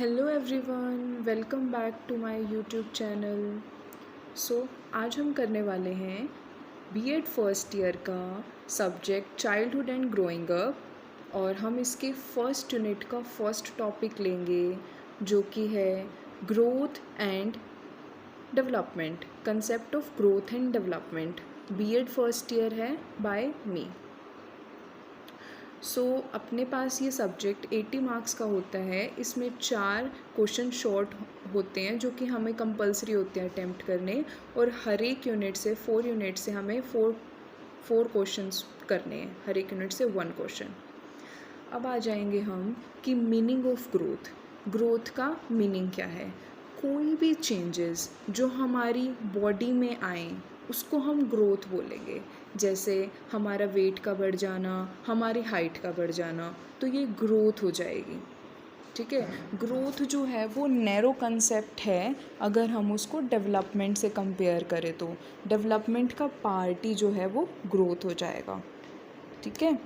Hello everyone, welcome back to my YouTube channel. आज हम करने वाले हैं बीएड फर्स्ट ईयर का subject childhood and growing up और हम इसके फर्स्ट यूनिट का फर्स्ट टॉपिक लेंगे जो कि है growth and development, concept of growth and development. B Ed first year है बाय मी। अपने पास ये सब्जेक्ट 80 मार्क्स का होता है। इसमें 4 क्वेश्चन शॉर्ट होते हैं जो कि हमें कंपलसरी होते हैं अटैम्प्ट करने, और हर एक यूनिट से 4 यूनिट से हमें फोर क्वेश्चंस करने हैं, हर एक यूनिट से 1 क्वेश्चन। अब आ जाएंगे हम कि मीनिंग ऑफ ग्रोथ। ग्रोथ का मीनिंग क्या है? कोई भी चेंजेस जो हमारी बॉडी में आए उसको हम ग्रोथ बोलेंगे। जैसे हमारा वेट का बढ़ जाना, हमारी हाइट का बढ़ जाना, तो ये ग्रोथ हो जाएगी। ठीक है, ग्रोथ जो है वो नैरो कंसेप्ट है अगर हम उसको डेवलपमेंट से कंपेयर करें तो। डेवलपमेंट का पार्ट ही जो है वो ग्रोथ हो जाएगा। ठीक है,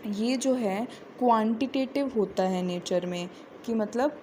ये जो है क्वांटिटेटिव होता है नेचर में, कि मतलब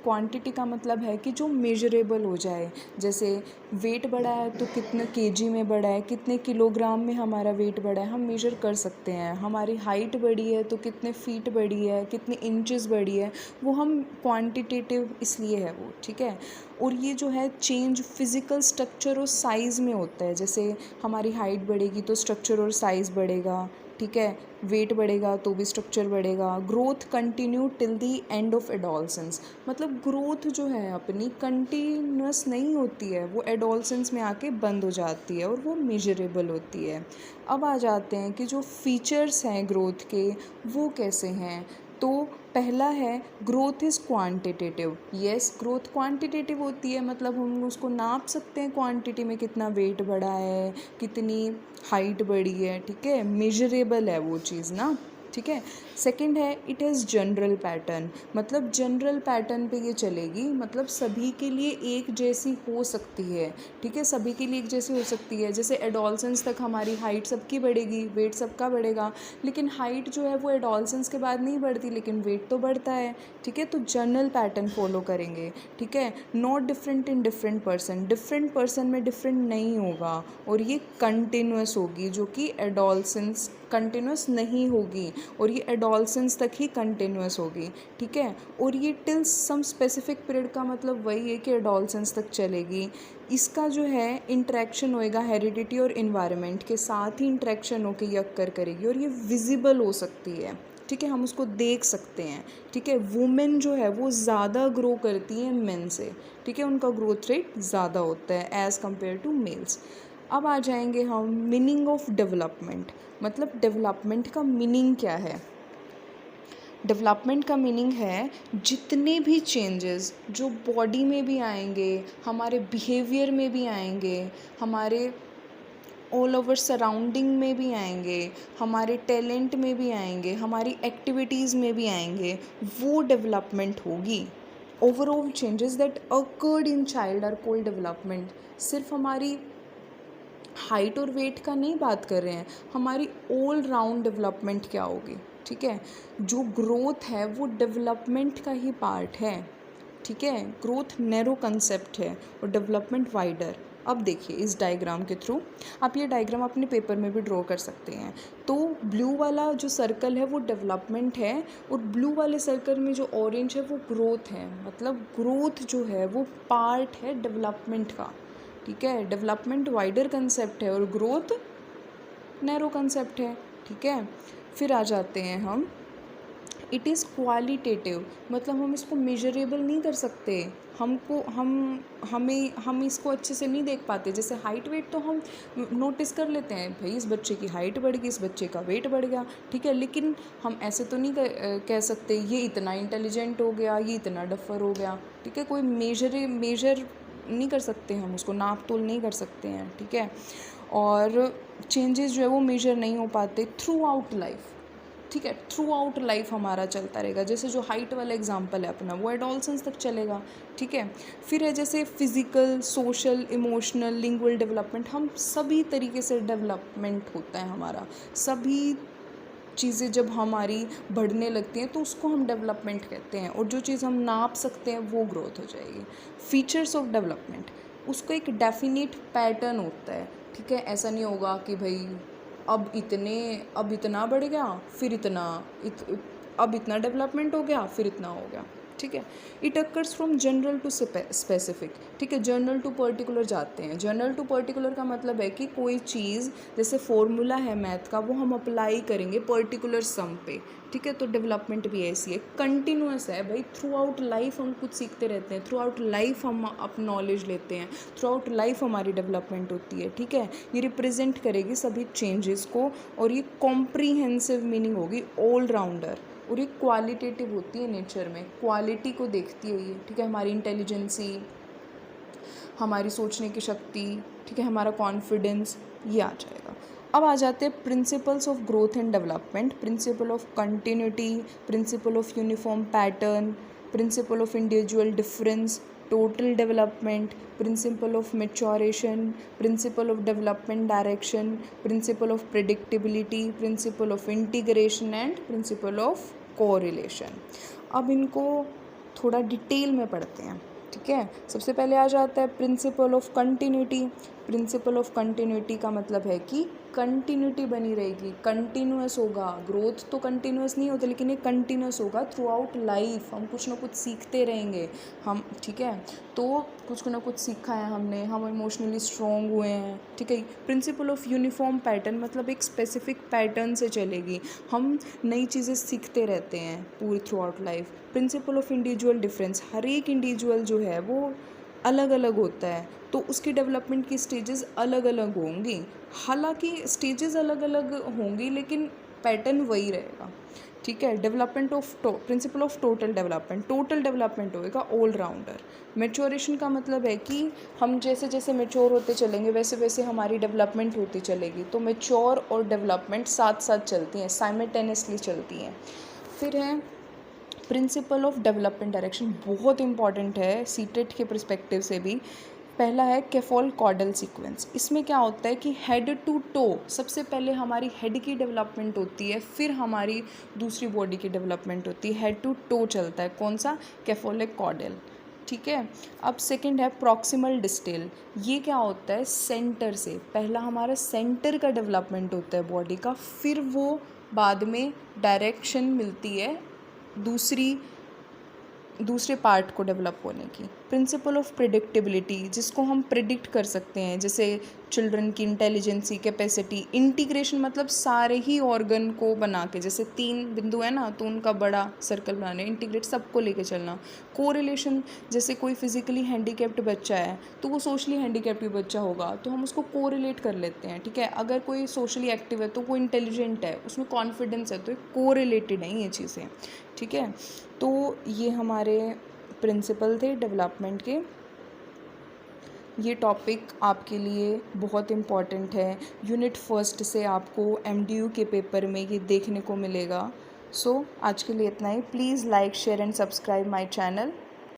क्वांटिटी का मतलब है कि जो मेजरेबल हो जाए। जैसे वेट बढ़ा है तो कितने केजी में बढ़ा है, कितने किलोग्राम में हमारा वेट बढ़ा है, हम मेजर कर सकते हैं। हमारी हाइट बढ़ी है तो कितने फीट बढ़ी है, कितने इंचेस बढ़ी है, वो हम क्वांटिटेटिव इसलिए है वो। ठीक है, और ये जो है चेंज फिज़िकल स्ट्रक्चर और साइज़ में होता है। जैसे हमारी हाइट बढ़ेगी तो स्ट्रक्चर और साइज़ बढ़ेगा। ठीक है, वेट बढ़ेगा तो भी स्ट्रक्चर बढ़ेगा। Growth continue till the end of adolescence, मतलब ग्रोथ जो है अपनी कंटिन्यूस नहीं होती है, वो एडोलसेंस में आके बंद हो जाती है और वो मेजरेबल होती है। अब आ जाते हैं कि जो फीचर्स हैं ग्रोथ के वो कैसे हैं। तो पहला है growth is quantitative. Yes, growth quantitative होती है, मतलब हम उसको नाप सकते हैं क्वांटिटी में, कितना वेट बढ़ा है, कितनी हाइट बढ़ी है। ठीक है, मेजरेबल है वो चीज़ ना। ठीक है, सेकंड है इट हैज़ जनरल पैटर्न, मतलब जनरल पैटर्न पे ये चलेगी, मतलब सभी के लिए एक जैसी हो सकती है। ठीक है, सभी के लिए एक जैसी हो सकती है। जैसे एडोलसेंस तक हमारी हाइट सबकी बढ़ेगी, वेट सबका बढ़ेगा, लेकिन हाइट जो है वो एडोलसेंस के बाद नहीं बढ़ती, लेकिन वेट तो बढ़ता है। ठीक है, तो जनरल पैटर्न फॉलो करेंगे। ठीक है, not different in different person में डिफरेंट नहीं होगा, और ये कंटिन्यूस होगी, जो कि एडोलसेंस कंटिन्यूस नहीं होगी, और ये एडोलसेंस तक ही कंटिन्यूस होगी। ठीक है, और ये टिल सम स्पेसिफिक पीरियड का मतलब वही है कि एडोलसेंस तक चलेगी। इसका जो है इंटरेक्शन होएगा हेरिडिटी और इन्वायरमेंट के साथ ही इंटरेक्शन होकर ये अक्कर करेगी, और ये विजिबल हो सकती है। ठीक है, हम उसको देख सकते हैं। ठीक है, वुमेन जो है वो ज़्यादा ग्रो करती हैं मेन से। ठीक है, उनका ग्रोथ रेट ज़्यादा होता है एज़ कम्पेयर टू मेल्स। अब आ जाएंगे हम मीनिंग ऑफ डेवलपमेंट, मतलब डेवलपमेंट का मीनिंग क्या है। डेवलपमेंट का मीनिंग है जितने भी चेंजेस जो बॉडी में भी आएंगे, हमारे बिहेवियर में भी आएंगे, हमारे ऑल ओवर सराउंडिंग में भी आएंगे, हमारे टैलेंट में भी आएंगे, हमारी एक्टिविटीज़ में भी आएंगे, वो डेवलपमेंट होगी। Overall changes that occurred in child are called development. सिर्फ हमारी हाइट और वेट का नहीं बात कर रहे हैं, हमारी ऑल राउंड डेवलपमेंट क्या होगी। ठीक है, जो ग्रोथ है वो डेवलपमेंट का ही पार्ट है। ठीक है, ग्रोथ नैरो कंसेप्ट है और डेवलपमेंट वाइडर। अब देखिए इस डायग्राम के थ्रू, आप ये डायग्राम अपने पेपर में भी ड्रॉ कर सकते हैं। तो ब्लू वाला जो सर्कल है वो डेवलपमेंट है, और ब्लू वाले सर्कल में जो ऑरेंज है वो ग्रोथ है, मतलब ग्रोथ जो है वो पार्ट है डेवलपमेंट का। ठीक है, डेवलपमेंट वाइडर कंसेप्ट है और ग्रोथ नैरो कंसेप्ट है। ठीक है, फिर आ जाते हैं हम, इट इज़ क्वालिटेटिव, मतलब हम इसको मेजरेबल नहीं कर सकते। हम इसको अच्छे से नहीं देख पाते। जैसे हाइट वेट तो हम नोटिस कर लेते हैं, भाई इस बच्चे की हाइट बढ़ गई, इस बच्चे का वेट बढ़ गया। ठीक है, लेकिन हम ऐसे तो नहीं कह सकते ये इतना इंटेलिजेंट हो गया, ये इतना डफर हो गया। ठीक है, कोई मेजर नहीं कर सकते, हम उसको नाप तोल नहीं कर सकते हैं। ठीक है, और चेंजेस जो है वो मेजर नहीं हो पाते थ्रू आउट लाइफ। ठीक है, थ्रू आउट लाइफ हमारा चलता रहेगा। जैसे जो हाइट वाला एग्जांपल है अपना, वो एडोलसेंस तक चलेगा। ठीक है, फिर है जैसे physical, social, emotional, lingual development, हम सभी तरीके से डेवलपमेंट होता है हमारा। सभी चीज़ें जब हमारी बढ़ने लगती हैं तो उसको हम डेवलपमेंट कहते हैं, और जो चीज़ हम नाप सकते हैं वो ग्रोथ हो जाएगी। फीचर्स ऑफ डेवलपमेंट, उसको एक डेफिनेट पैटर्न होता है, ठीक है। ऐसा नहीं होगा कि भाई अब इतना बढ़ गया फिर अब इतना डेवलपमेंट हो गया फिर इतना हो गया, ठीक है। It occurs from general to specific, ठीक है। जनरल टू पर्टिकुलर जाते हैं। जनरल टू पर्टिकुलर का मतलब है कि कोई चीज़, जैसे फॉर्मूला है मैथ का, वो हम अप्लाई करेंगे पर्टिकुलर सम पे, ठीक है। तो डेवलपमेंट भी ऐसी है, कंटिन्यूअस है भाई। थ्रू आउट लाइफ हम कुछ सीखते रहते हैं, थ्रू आउट लाइफ हम अपनी नॉलेज लेते हैं, थ्रू आउट लाइफ हमारी डेवलपमेंट होती है, ठीक है। ये रिप्रेजेंट करेगी सभी चेंजेस को, और ये कॉम्प्रीहेंसिव मीनिंग होगी, ऑल राउंडर। और ये क्वालिटेटिव होती है नेचर में, क्वालिटी को देखती है ये, ठीक है। हमारी इंटेलिजेंसी, हमारी सोचने की शक्ति, ठीक है, हमारा कॉन्फिडेंस, ये आ जाएगा। अब आ जाते हैं principles of growth and development. Principle of continuity, principle of uniform pattern, principal of individual difference, total development, principle of maturation, principle of development direction, principle of predictability, principle of integration and principle of correlation. अब इनको थोड़ा detail में पढ़ते हैं, ठीक है। सबसे पहले आ जाता है principle of continuity. Principle of continuity का मतलब है कि कंटिन्यूटी बनी रहेगी, कंटिन्यूअस होगा। ग्रोथ तो कंटिन्यूअस नहीं होता, लेकिन ये कंटिन्यूअस होगा थ्रू आउट लाइफ। हम कुछ ना कुछ सीखते रहेंगे हम, ठीक है। तो कुछ ना कुछ सीखा है हमने, हम इमोशनली स्ट्रॉन्ग हुए हैं, ठीक है। प्रिंसिपल ऑफ यूनिफॉर्म पैटर्न मतलब एक स्पेसिफिक पैटर्न से चलेगी, हम नई चीज़ें सीखते रहते हैं पूरी throughout life. Principle of individual difference, हर एक इंडिविजुअल जो है वो अलग अलग होता है, तो उसकी डेवलपमेंट की स्टेजेस अलग अलग होंगी। हालांकि स्टेजेस अलग अलग होंगी लेकिन पैटर्न वही रहेगा, ठीक है। Development of principle of total development, total development होएगा ऑल राउंडर। मेच्योरेशन का मतलब है कि हम जैसे जैसे मेच्योर होते चलेंगे वैसे वैसे हमारी डेवलपमेंट होती चलेगी। तो मेच्योर और डेवलपमेंट साथ साथ चलती हैं, साइमल्टेनियसली चलती हैं। फिर है प्रिंसिपल ऑफ डेवलपमेंट डायरेक्शन, बहुत इंपॉर्टेंट है सीटेट के पर्सपेक्टिव से भी। पहला है केफॉल कॉडल सीक्वेंस। इसमें क्या होता है कि हेड टू टो, सबसे पहले हमारी हेड की डेवलपमेंट होती है, फिर हमारी दूसरी बॉडी की डेवलपमेंट होती है। हेड टू टो चलता है, कौन सा? केफोलिक कॉडल, ठीक है। अब सेकंड है प्रॉक्सिमल डिस्टेल। ये क्या होता है? सेंटर से, पहला हमारा सेंटर का डेवलपमेंट होता है बॉडी का, फिर वो बाद में डायरेक्शन मिलती है दूसरे पार्ट को डेवलप होने की। प्रिंसिपल ऑफ प्रेडिक्टेबिलिटी, जिसको हम प्रिडिक्ट कर सकते हैं, जैसे चिल्ड्रन की इंटेलिजेंसी, कैपेसिटी। इंटीग्रेशन मतलब सारे ही ऑर्गन को बना के, जैसे 3 बिंदु है ना तो उनका बड़ा सर्कल बनाने, इंटीग्रेट सबको लेके चलना। कोरिलेशन, जैसे कोई फिजिकली हैंडीकैप्ड बच्चा है तो वो सोशली हैंडीकैप्ड बच्चा होगा तो हम उसको कोरिलेट कर लेते हैं, ठीक है। अगर कोई सोशली एक्टिव है तो वो इंटेलिजेंट है, उसमें कॉन्फिडेंस है, तो ये कोरिलेटेड हैं ये चीज़ें, ठीक है। तो ये हमारे प्रिंसिपल थे डेवलपमेंट के। ये टॉपिक आपके लिए बहुत इम्पॉर्टेंट है, यूनिट फर्स्ट से आपको MDU के पेपर में ये देखने को मिलेगा। सो आज के लिए इतना ही। Please like, share and subscribe my channel.